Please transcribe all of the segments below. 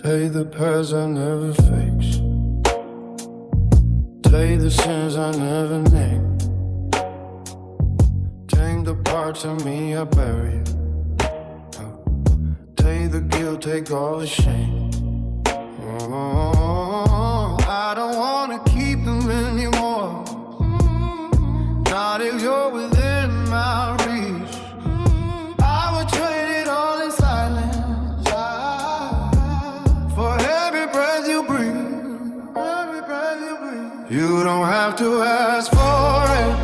Take the past I never fixed. Take the sins I never named. Take the parts of me I buried. Take the guilt, take all the shame. Oh, I don't wanna keep them anymore. Not if you're within my reach. I would trade it all in silence for every breath you breathe. Every breath you breathe. You don't have to ask for it.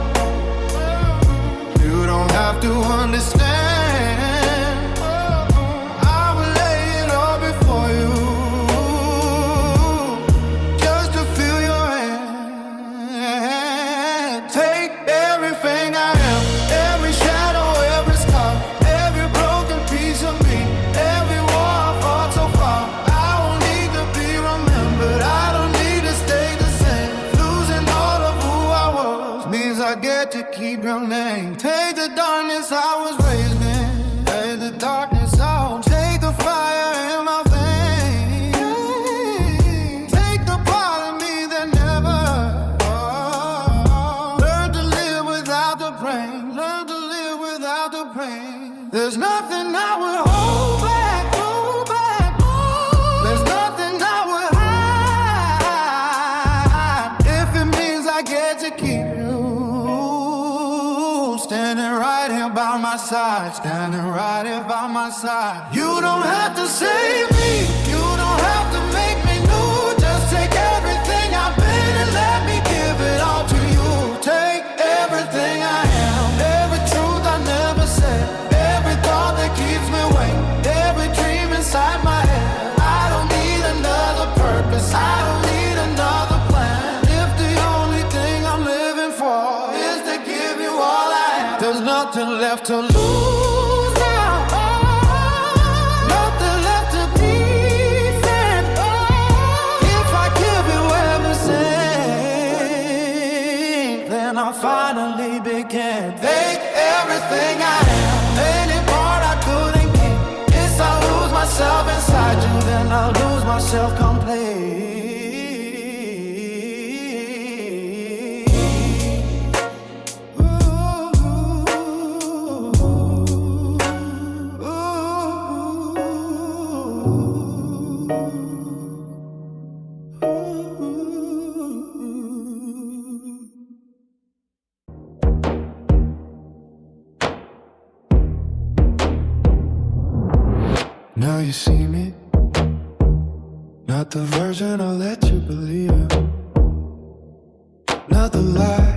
You don't have to understand. To keep your name. Take the darkness I was raised in. Take the darkness out. Take the fire in my veins. Take the part of me that never learn to live without the pain. Learn to live without the pain. There's nothing I would hold back, hold back. There's nothing I would hide if it means I get to keep you. Standing right here by my side, standing right here by my side. You don't have to save me, you don't have to make me new. Just take everything I've been and let me give it all to you. Take everything I am, every truth I never said, every thought that keeps me awake, every dream inside my head. I don't need another purpose, I don't need another plan. If the only thing I'm living for is to give you all I have. There's nothing left to lose now. Nothing left to defend. If I give you everything, then I finally begin. Take everything I am, any part I couldn't keep. If I lose myself inside you, then I'll lose myself completely. Now you see me, not the version I'll let you believe. Not the lie,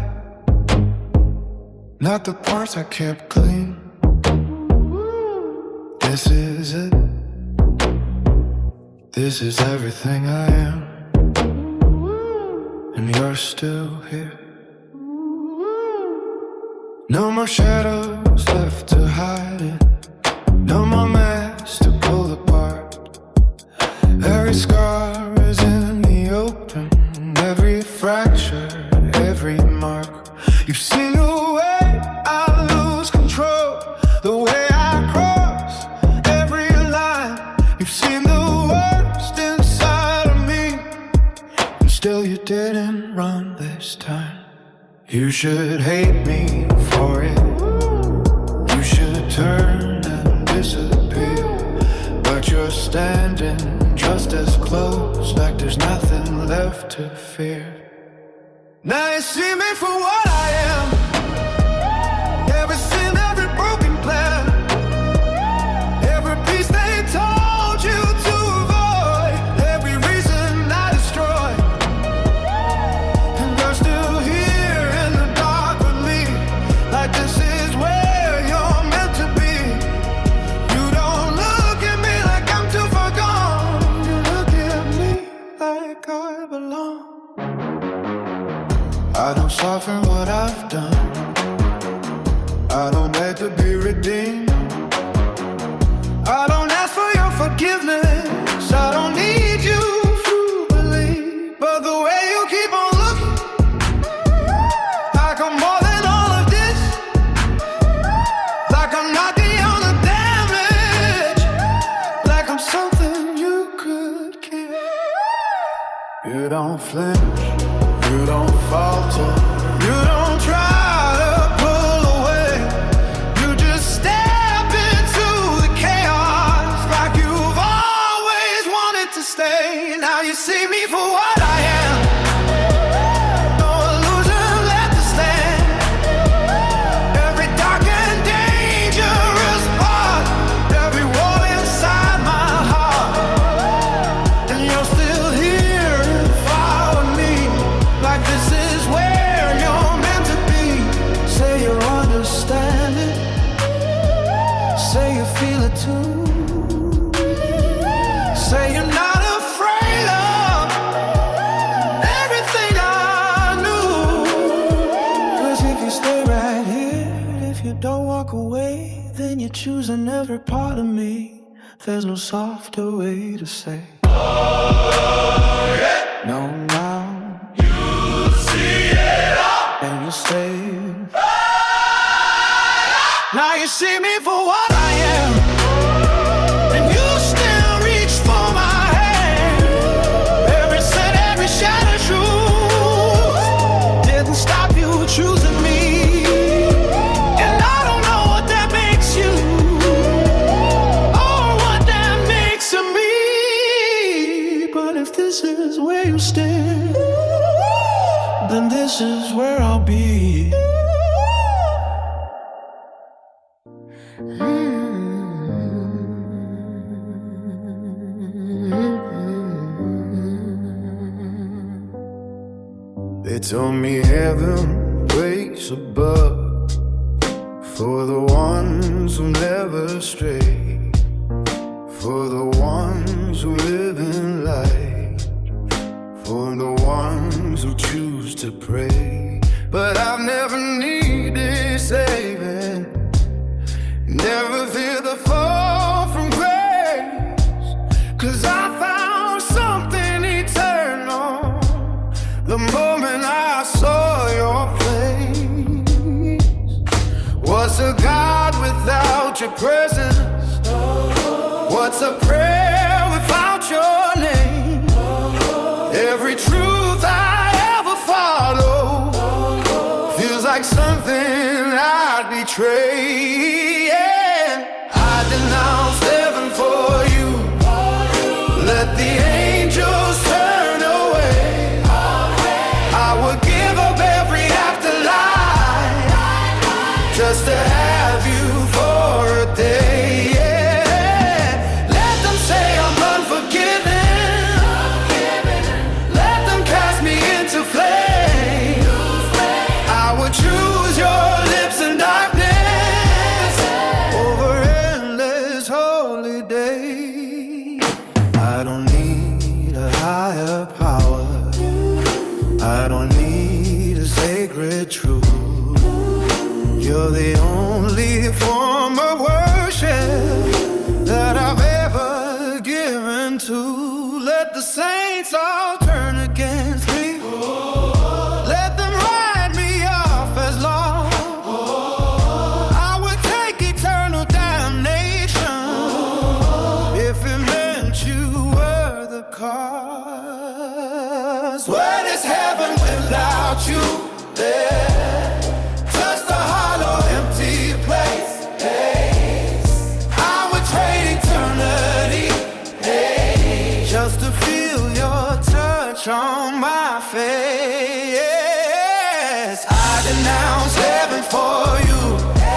not the parts I kept clean. This is it, this is everything I am. And you're still here. No more shadows left to hide it. No more masks to pull apart. Every scar is in the open. Every fracture, every mark. You've seen the way I lose control, the way I cross every line. You've seen the worst inside of me, and still you didn't run this time. You should hate me for it. You should turn and disappear, but you're standing just as close, like there's nothing left to fear. Now you see me for what I am. Every sin, every broken plan, every piece they told you to avoid, every reason I destroyed. And you're still here in the dark with me, like this is where you're meant to be. You don't look at me like I'm too far gone. You look at me like I belong. I don't suffer what I've done. I don't beg to be redeemed. I don't ask for your forgiveness. I don't need you to believe. But the way you keep on looking, like I'm more than all of this, like I'm not the only damage, like I'm something you could don't flinch, you don't falter, you don't try to pull away. You just step into the chaos like you've always wanted to stay. Now you see me for what I am. No illusion left to stand. Every dark and dangerous part, every war inside my heart. And you're still here and follow me, like this is where you're meant to be. Say you understand it, say you feel it too. Say you're not afraid of everything I knew. 'Cause if you stay right here, if you don't walk away, then you're choosing every part of me. There's no softer way to say, oh, yeah. No, now you see it all, and you stay. Now you see me for what I am, and you still reach for my hand. Every sin, every shadow truth didn't stop you choosing me. And I don't know what that makes you, or what that makes of me. But if this is where you stay, then this is where I'll be. They told me heaven waits above for the ones who never stray, for the ones who live in light, for the ones who choose to pray. But I've never needed saving, never fear the fall from grace, 'cause I found something eternal the moment I saw your face. What's a God without your presence? What's a prayer without your name? Every truth I ever followed feels like something I'd betray. I denounce heaven for you. Let the angels turn away. I would give up every afterlife just to have you for a day. Let them say I'm unforgiven. Let them cast me into flames. I would choose your lips in darkness over endless holy days. I don't need a higher power, I don't need a sacred truth. You're the only form of worship that I've ever given to. Let the saints all turn against me. Let them write me off as lost. I would take eternal damnation if it meant you were the cause. What is heaven without you? There, just a hollow, empty place. I would trade eternity, just to feel your touch on my face. I denounce heaven for you.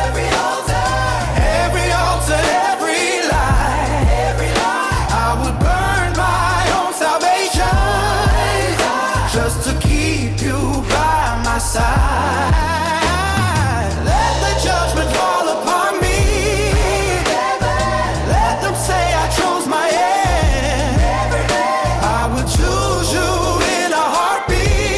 Every altar, every altar, every lie. I would burn my own salvation just to keep you by my side. Let the judgment fall upon me. Let them say I chose my end. I would choose you in a heartbeat.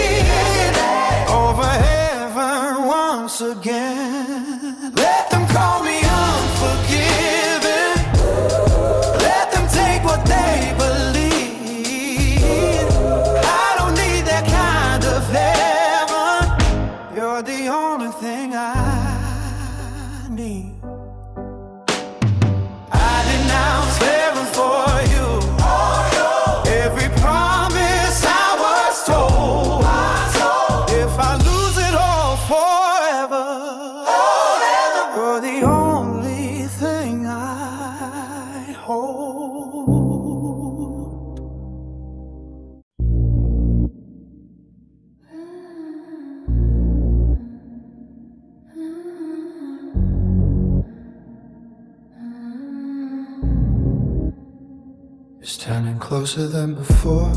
standing closer than before,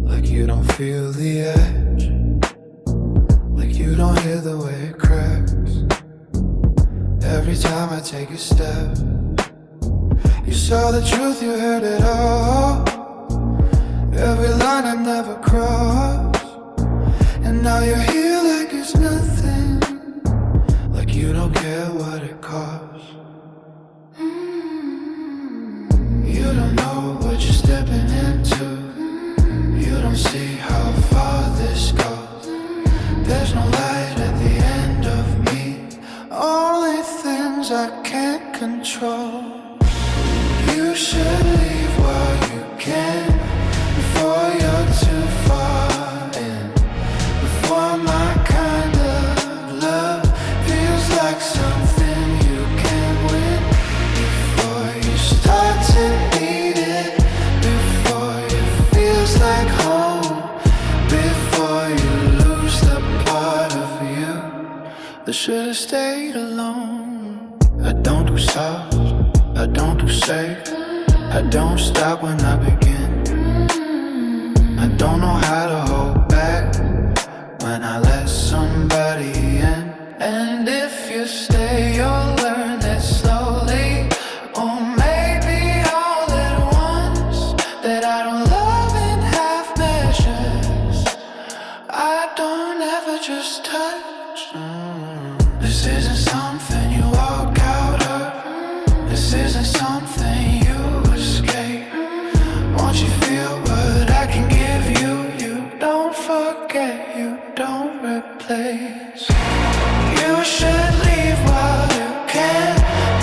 like you don't feel the edge, like you don't hear the way it cracks. Every time I take a step, you saw the truth, you heard it all. Every line I never crossed, and now you're here like it's nothing, like you don't care what it costs. You don't know what you're stepping into. You don't see how far this goes. There's no light at the end of me, only things I can't control. You should leave while you can, before you're too far in, before my kind of love feels like something you can win, before you start to need it, before it feels like home, before you lose the part of you that should have stayed alone. I don't do soft, I don't do safe, I don't stop when I begin. I don't know how to hold back when I let somebody in. And if you stay, you'll learn it slowly, or maybe all at once, that I don't love in half measures. I don't ever just touch. This isn't something you walk out of. This isn't something you escape. Won't you feel what I can give you? You don't forget, you don't replace. You should leave while you can,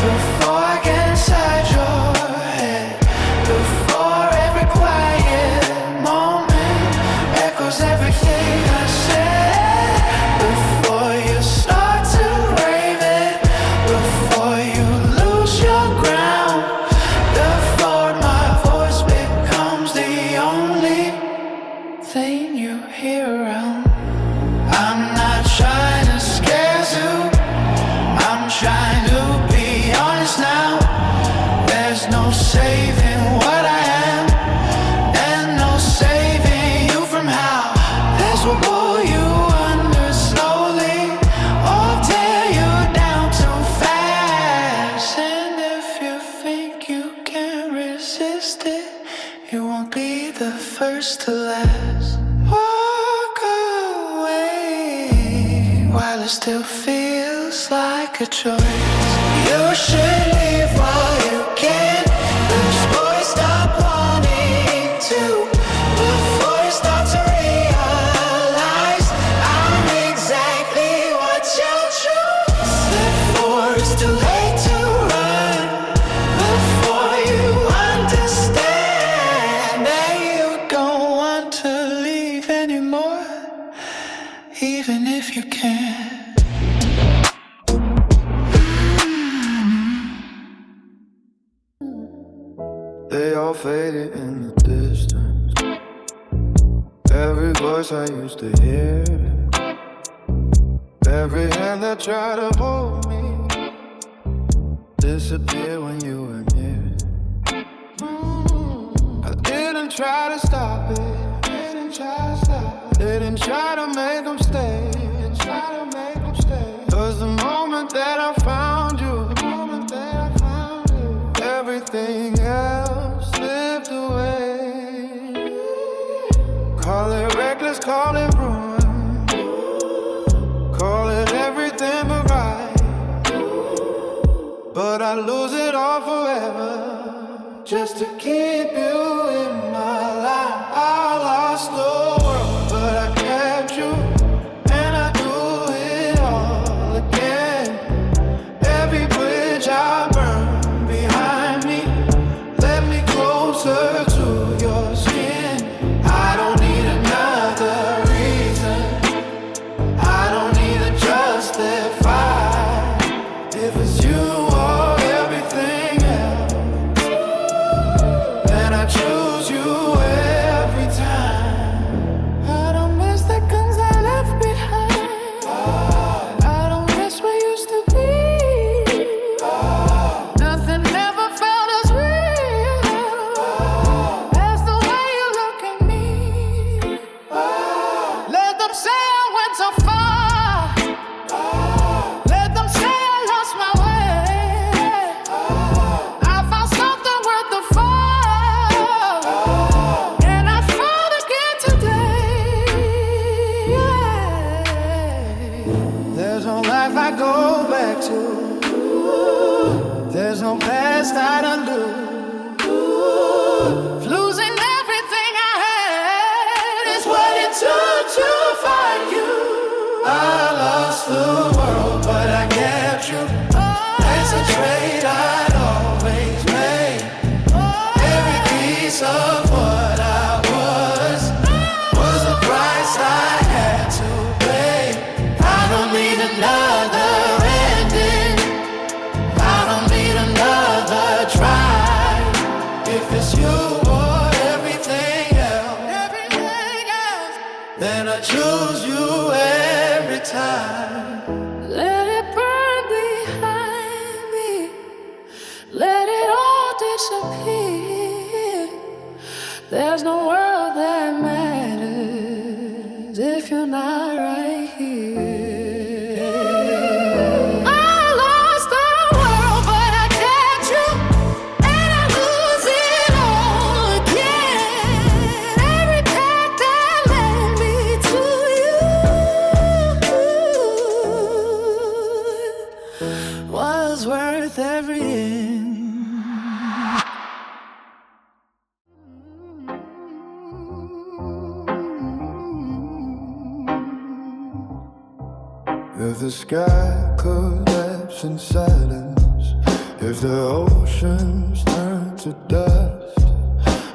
before I get inside your head, before every quiet moment echoes everything I said, before you start to crave it, before you lose your ground, before my voice becomes the only thing you hear around. I'm not trying to scare you, I'm trying to be honest now. There's no saving what I am, and no saving you from how. This will pull you under slowly, or tear you down too fast. And if you think you can resist it, you won't be the first to last. Walk away while it still feels like a choice. You should leave while you can, before you stop wanting to, before you start to realize I'm exactly what you choose, before it's too late to run, before you understand that you don't want to leave anymore, even if you can. They all faded in the distance. Every voice I used to hear, every hand that tried to hold me, disappeared when you were near. I didn't try to stop it, didn't try to make them stay, cause the moment that I found you, everything else slipped away. Call it reckless, call it ruin, call it everything but right, but I lose it all forever just to keep you in my life. I lost the world, but I kept you, and I do it all again. Every bridge I burn behind me led me closer to your skin. I don't need another reason, I don't need to justify. If it's you or everything else, then I choose you every time. There's no past I done lose. Losing everything I had is what it took to find you. I lost the world, but I kept you. That's a trade I'd always made. Every piece of what I was the price I had to pay. I don't need another ending. I don't need another try. If it's you or everything else, then I choose you every time. Let it burn behind me. Let it all disappear. There's no world that matters if you're not right here. I lost the world, but I kept you, and I lose it all again. Every path that led me to you was worth every end. If the sky collapsed in silence, if the oceans turned to dust,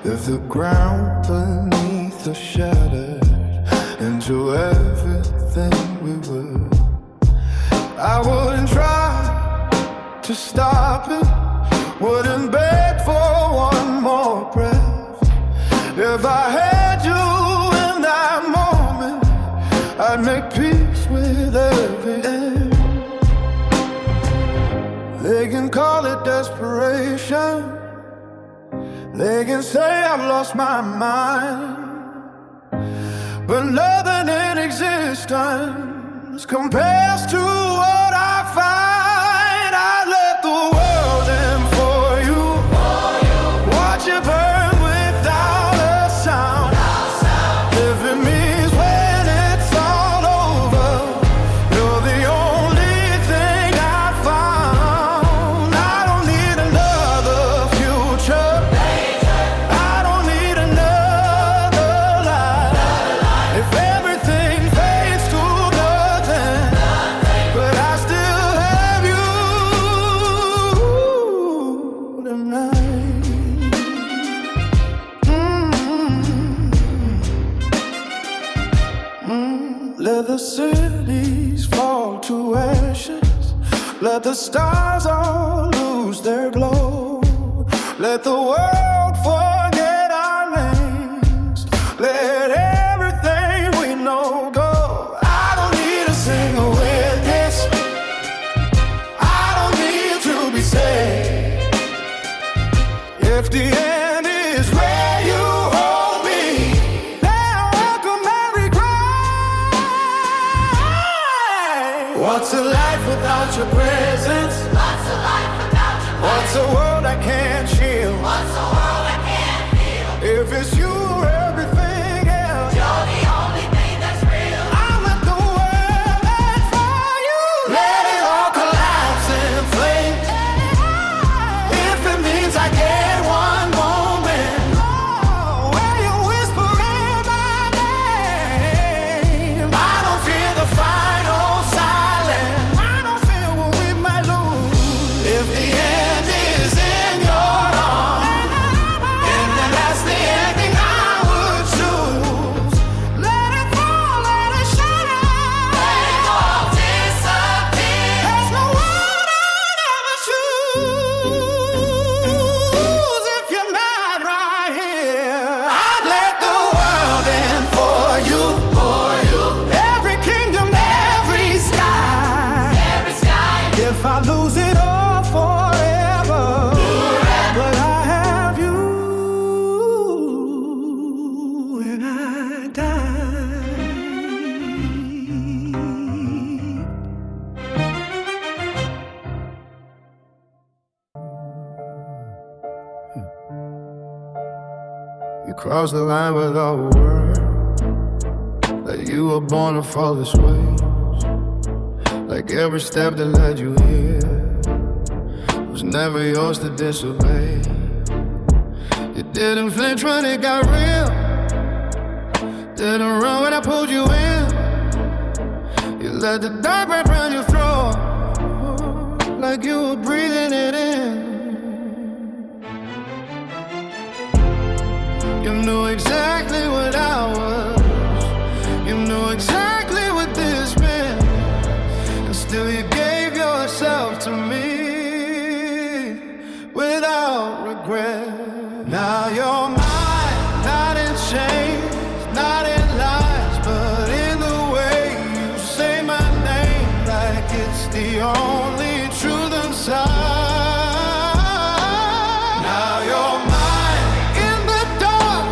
if the ground beneath us shattered into everything we were, I wouldn't try to stop it, wouldn't beg for one more breath. If I had you in that moment, I'd make peace with every end. They can call it desperation. They can say I've lost my mind, but nothing in existence compares to what I find. I let the world in for you. Watch it burn without a sound. If it means when it's all over, you're the only thing I found. I don't need another future. I don't need another life. If everything fades to nothing, but I still have you tonight. Let the cities fall to ashes. Let the stars all lose their glow. Let the world forget our names. Let everything we know go. I don't need a single witness. I don't need to be saved. If the end is where you hold me, then I'll welcome every cry. What's a life without your presence? What's a life without your What's a world I can't shield? What's a world I can't feel? If it's you or everything else, You're the only thing that's real. I'll let the world end for you. Let it all collapse in flames. If it means I get one moment where you whisper in my name, I don't fear the final silence. I don't fear what we might lose. If the end is in your arms, and then that's the ending I would choose. Let it fall, let it shatter. Let it all disappear. There's no one I'd ever choose. If you're not right here, I'd let the world in for you. Every kingdom, every sky. Every sky, If I lose it all forever, but I have you when I die. You crossed the line without a word, like you were born to fall this way. Like every step that led you here was never yours to disobey. You didn't flinch when it got real. Didn't run when I pulled you in. You let the dark wrap around your throat, like you were breathing it in. You knew exactly what I was. You knew exactly what this meant. And still you gave yourself to me without regret. Now you're mine, not in chains, not in lies, but in the way you say my name, like it's the only truth inside. Now you're mine, in the dark,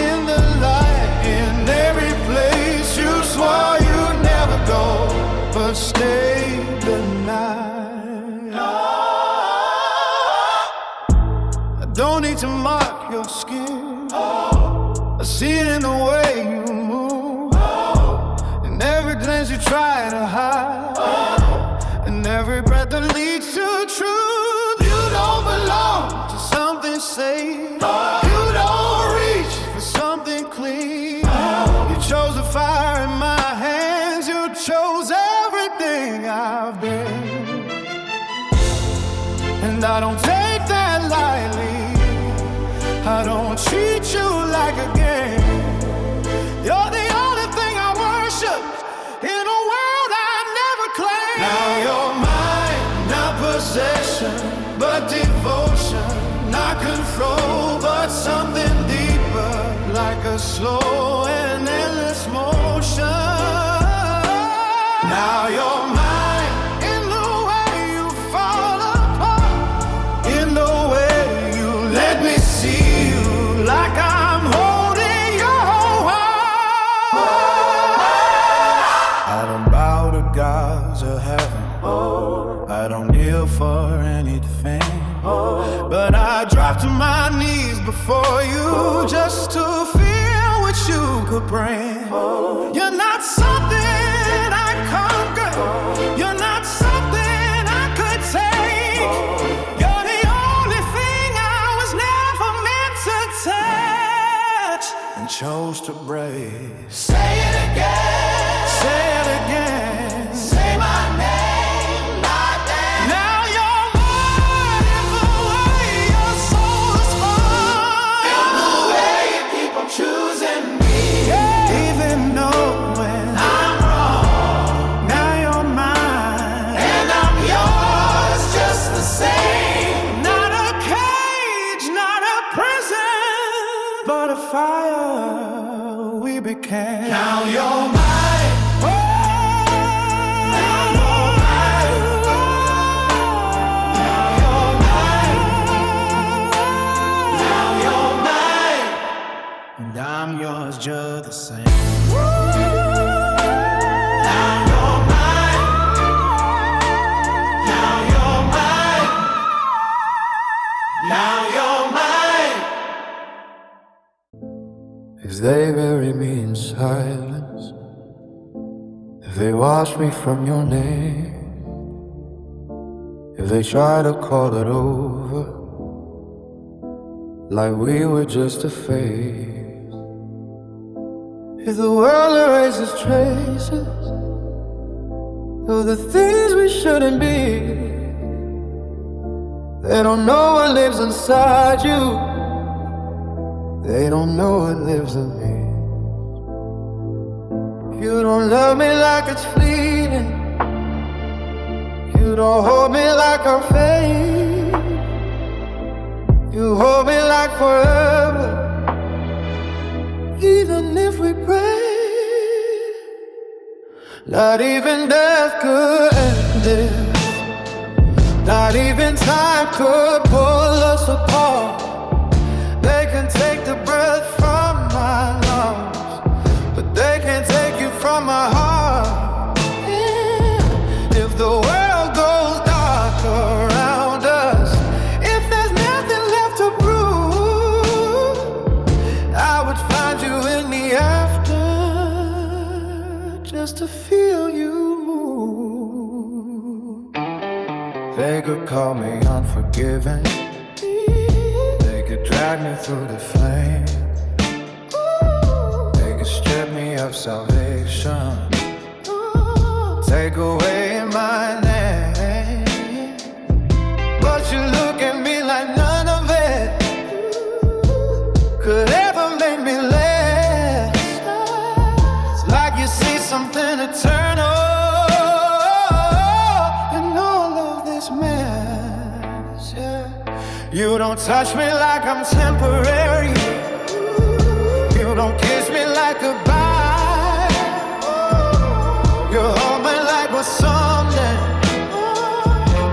in the light, in every place you swore you'd never go, but stay the night. I don't need to mark your skin. I see it in the way you move, in every glance you try to hide, in every breath that leads to truth. You don't belong to something safe. You don't reach for something clean. You chose the fire in my hands. You chose everything I've been, and I don't take that lightly. I don't treat you like a game. You're the only thing I worship in a world I never claimed. Now you're mine, not possession, but devotion. Not control, but something deeper, like a slow and endless motion. Now you're mine, in the way you fall apart, in the way you let me see you, like I'm holding your heart. I don't bow to gods of heaven. I don't kneel for anything, but I drop to my knees before you just to feel what you could bring. You're not something I conquer. You're not something I could take. You're the only thing I was never meant to touch and chose to break. Say it again. Say it again. Say my name, not that. Now you're mine, in the way your soul is mine, in the way you keep on choosing me, even knowing I'm wrong. Now you're mine, and I'm yours just the same. Not a cage, not a prison, but a fire we became. Now you're mine. Now you're mine. Now you're mine. Now you're mine. And I'm yours just the same. Now you're mine. Now you're mine. Now you're mine. If they bury me in silence, if they wash me from your name, if they try to call it over, like we were just a phase, if the world erases traces of the things we shouldn't be, they don't know what lives inside you. They don't know what lives in me. You don't love me like it's fleeting. You don't hold me like I'm fake. You hold me like forever. Even if we break, not even death could end it. Not even time could pull us apart. They can take the breath from my lungs, but they can't take you from my heart. Yeah. If the world goes dark around us, if there's nothing left to prove, I would find you in the after, just to feel you move. They could could call me unforgiving. They could drag me through the flames. They could strip me of salvation, take away my name. But you look at me like none of it could ever make me less. It's like you see something eternal in all of this mess, yeah. You don't touch me like I'm temporary. You don't kiss me like goodbye. You hold me like we're something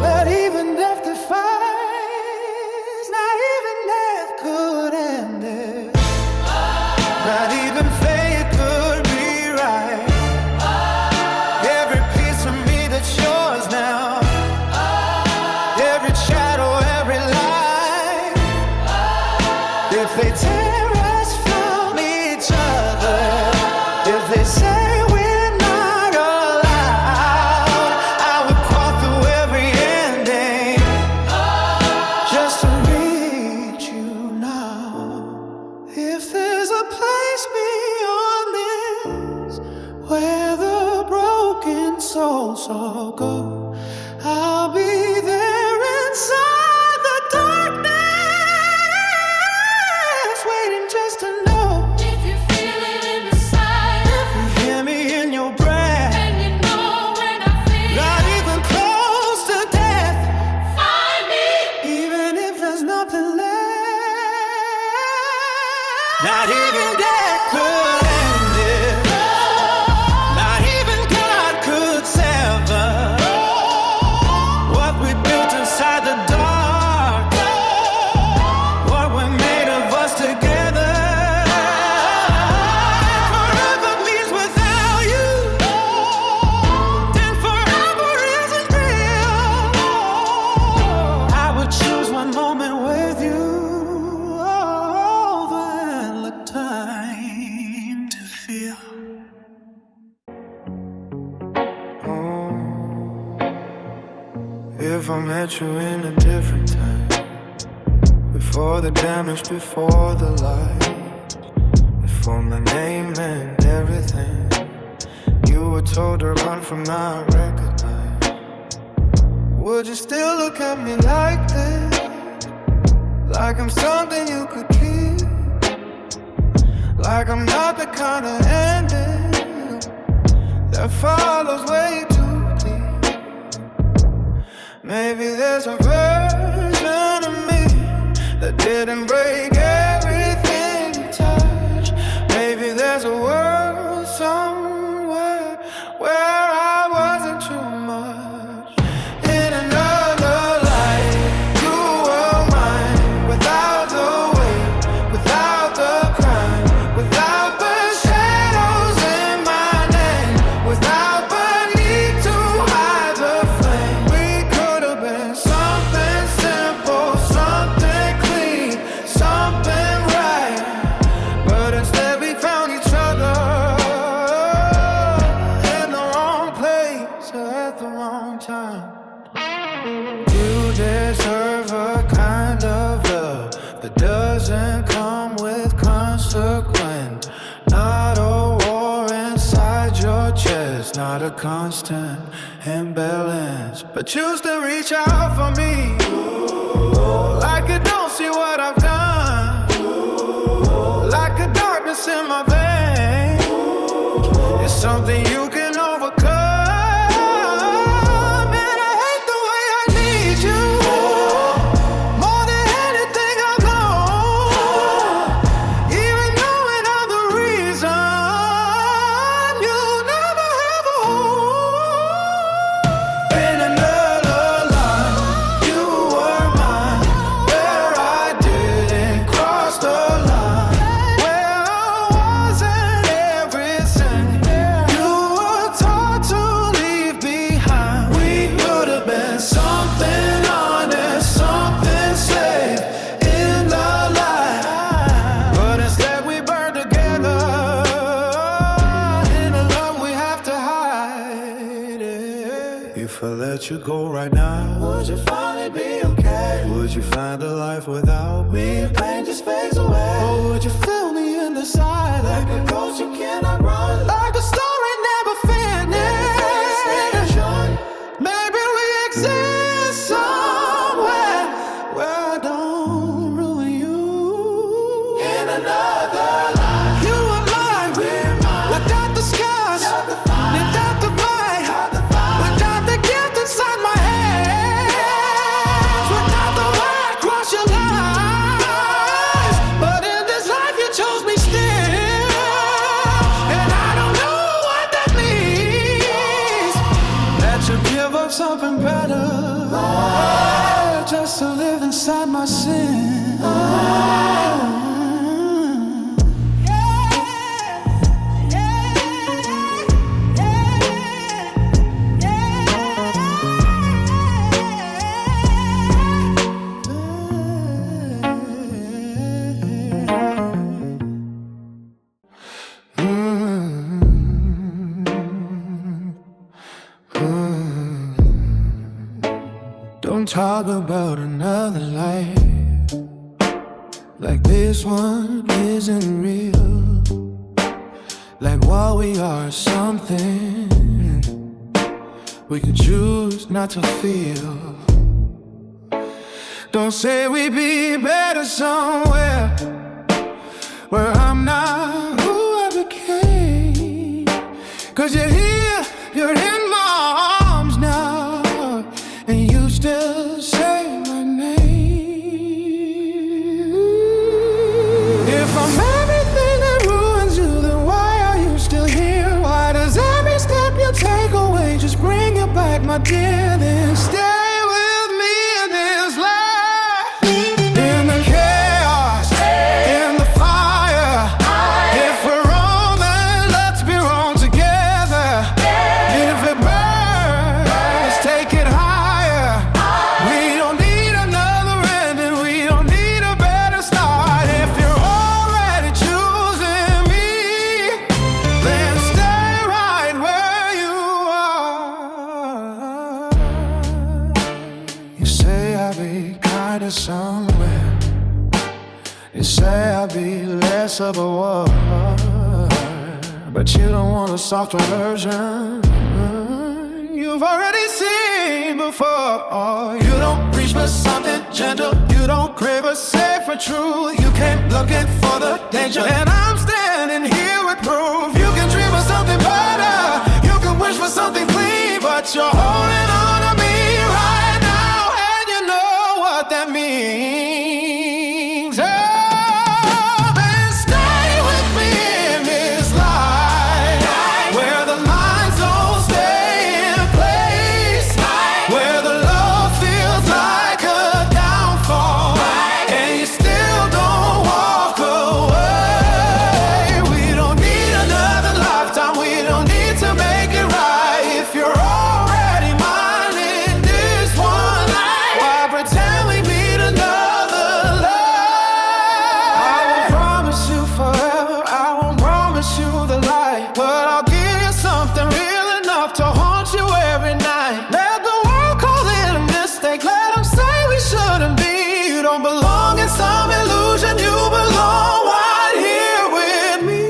that even death defies. Not even death could end it. Not even fate could rewrite every piece of me that's yours now. Every shadow, every light. If they tear us from each other, if they say we're not allowed, I would crawl through every ending just to reach you now. If there's a place beyond this where the broken souls all go, I'll be there inside the darkness, waiting just to know. If you feel it in the side, You hear me in your breath, and you know when I feel not even close to death. find me. Even if there's nothing left, not even death could end it. Not even God could sever what we built inside the dark, what we made of us together. Forever means without you, then forever isn't real. I would choose one moment with you over the time to feel. If I met you in a different time, before the damage, before the light, before my name and everything, you were told to run from not recognized, would you still look at me like this? Like I'm something you could keep? Like I'm not the kind of ending that follows way too deep? Maybe there's a version of me that didn't break everything you touch. Maybe there's a world somewhere where I wasn't too much. In another life, you were mine, without the weight, without the crime, without the shadows in my name, without the need to hide the flame. We could have been something simple, something clean, something right, but instead we found each other in the wrong place at the wrong time. You deserve a kind of love that doesn't come with consequence. Not a war inside your chest, not a constant imbalance, but choose to reach out for me like you don't see what I've done, like a darkness in my veins. It's something you can overcome, and I hate the way I need you more than anything I know. Even knowing I'm the reason you'll never have a home. In another life, you were mine, where I didn't cross the line, where I wasn't everything you were taught to leave behind. We could have been something honest, something safe in the light, but instead we burned together in a love we have to hide. If I let you go right now, would you finally Would you find a life without me? If pain just fades away. Or would you feel me in the side like a ghost you cannot run? Like a story never finished. Maybe we exist somewhere where I don't ruin you. In another life, you and mine, we're mine. Without the scars, without the fight, without the guilt inside my head, without the word cross your lies. But in this life you chose me still, and I don't know what that means. That you give up something better, just to live inside my sin. Don't talk about another life like this one isn't real. Like what we are is something we can choose not to feel. Don't say we'd be better somewhere where I'm not who I became. 'Cause you're here, you're in my arms now, and you still say my name. If I'm everything that ruins you, then why are you still here? Why does every step you take away just bring you back, my dear? Then stay with me in this life, in the chaos, in the fire. If we're wrong, then let's be wrong together. If it burns, take it higher. We don't need another ending, we don't need a better start. If you're already choosing me, then stay right where you are. You say I'll be kinder somewhere. You say I'll be less of a war, but you don't want a softer version. You've already seen before. You don't reach for something gentle. You don't crave a safer truth. You came looking for the danger, and I'm standing here with proof. You can dream of something better, you can wish for something clean, but you're holding on to me right now, and you know what that means. Then stay with me in this life, where the lines don't stay in place, where the love feels like a downfall, and you still don't walk away. We don't need another lifetime, we don't need to make it right. If you're already mine in this one life, why pretend we need another life? I won't promise you forever, I won't promise you the light, but I'll give you something real enough to haunt you every night. Let the world call it a mistake, let them say we shouldn't be. You don't belong in some illusion, you belong right here with me.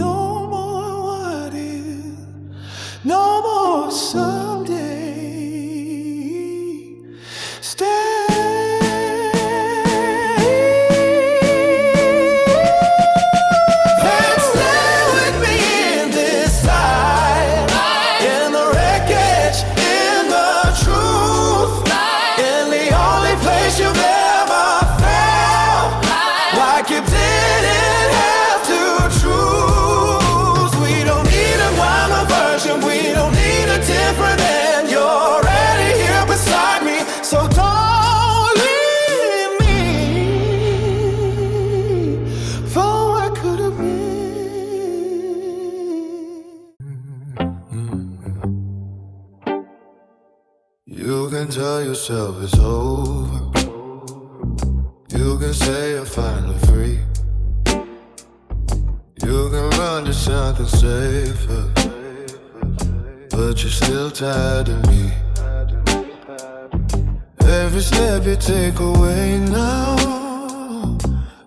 No more what if, no more someday. Stay. Then stay with me in this life, in the wreckage, in the truth, in the only place you've ever felt like you didn't have to choose. We don't need a rhyme version, we don't need a different end. You're already here beside me, so don't leave me for what could have been. You can tell yourself it's over. You can say you're finally free. You can run to something safer, but you're still tired of me. every step you take away now,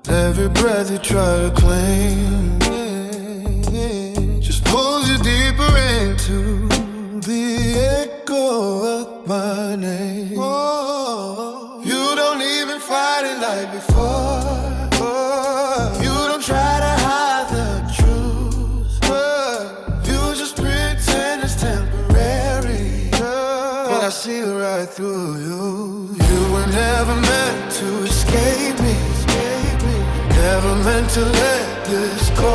every breath you try to claim, just pulls you deeper into the echo of my name. Oh, you don't even fight it like before. You don't try to hide the truth. You just pretend it's temporary, but I see right through you. You were never meant to escape me, never meant to let this go.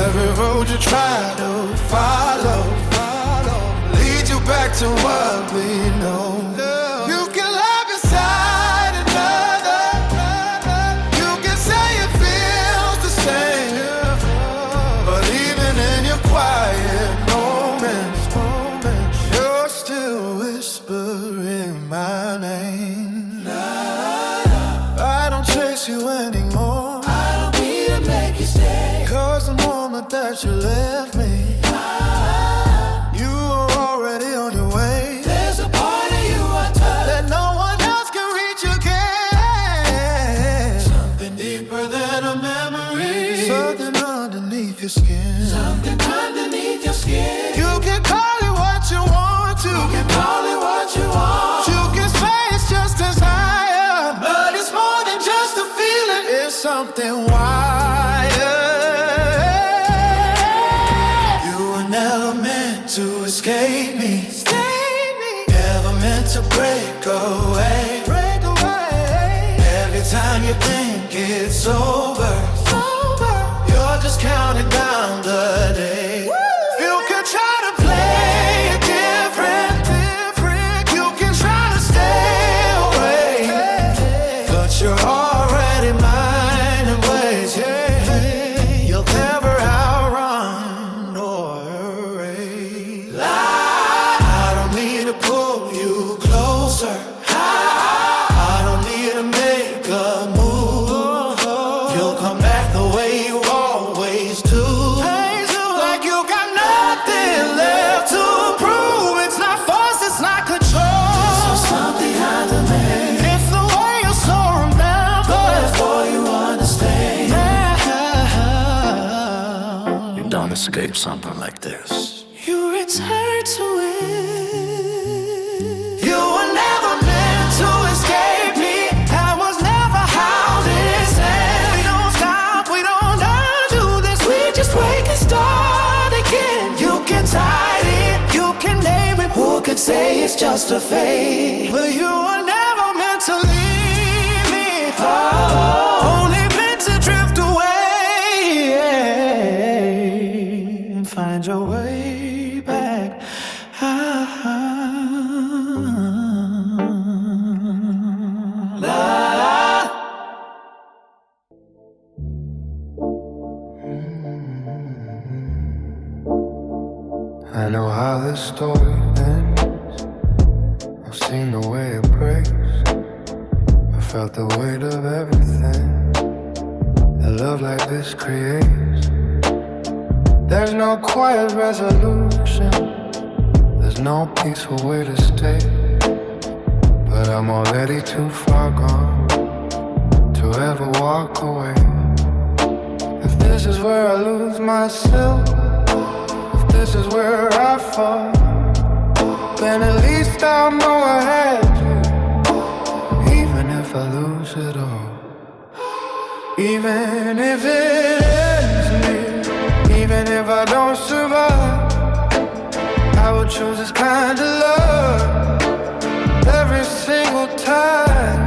Every road you try to follow leads you back to what we know. You can love inside another, you can say it feels the same, but even in your quiet moments, you're still whispering my name. I don't chase you anymore, I don't need to make you stay. 'cause the moment that you left me, you were already on your way. There's a part of you untouched That no one else can reach again. something deeper than a memory. Something underneath your skin. Something underneath your skin. You can call it what you want to. You can call it what you want. You can say it's just desire, But it's more than just a feeling. it's something wired. You were never meant to escape me, never meant to break away. Every time you think it's over, you're just counting down the days. You can try to play it different. You can try to stay away, but you're already mine in ways you'll never outrun or erase. I don't need to pull you closer, I don't need to make a move. You'll come back the way you always do, like you got nothing left to prove. It's not force, it's not control, So something I demand. it's the way you so remember. Before you understand, You don't escape something like this. you return to it. You were never meant to escape me. That was never how this ends. We don't stop, we don't undo this. We just wake and start again. You can tie it, you can name it. Who could say it's just a fate? But you were never meant to leave me. Only meant to drift away and find your way back. I know how this story ends. I've seen the way it breaks. I felt the weight of everything that love like this creates. There's no quiet resolution, there's no peaceful way to stay. But I'm already too far gone to ever walk away. If this is where I lose myself, this is where I fall, then at least I'll know I had you. Even if I lose it all, even if it ends me, even if I don't survive, I would choose this kind of love every single time.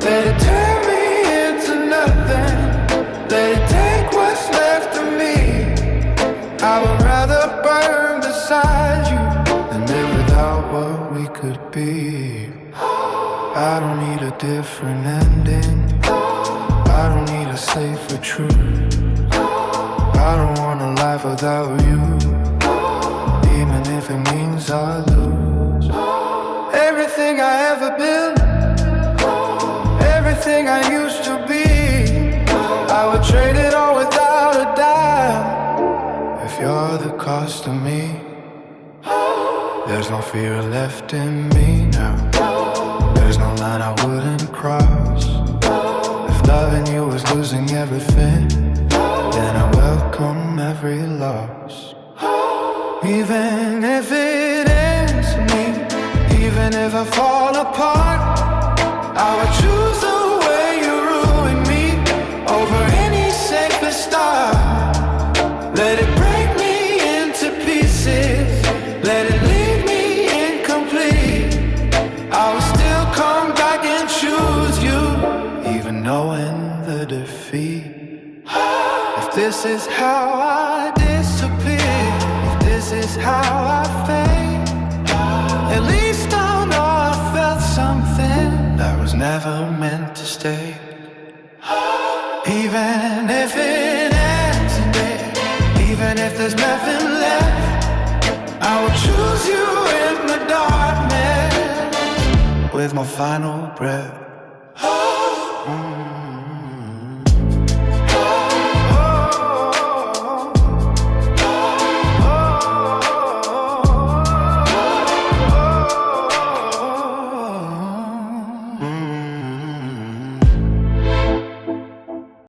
Let it turn me into nothing, let it take what's left of me. I would rather burn beside you than live without what we could be. I don't need a different ending, I don't need a safer truth. I don't want a life without you, even if it means I lose everything I ever been, everything I used to be. I would trade it all without a dime. If you're the cost of me, There's no fear left in me now. There's no line I wouldn't cross. If loving you was losing everything, then I welcome every loss. Even if it ends me, even if I fall apart, I would choose the way you ruin me over any safer start. Let it break me into pieces, let it leave me incomplete. I will still come back and choose you, even knowing the defeat. If this is how I disappear, if this is how I fade, at least I know I felt something that was never meant to stay. Even if it ends today, even if there's nothing left, I will choose you in the darkness with my final breath.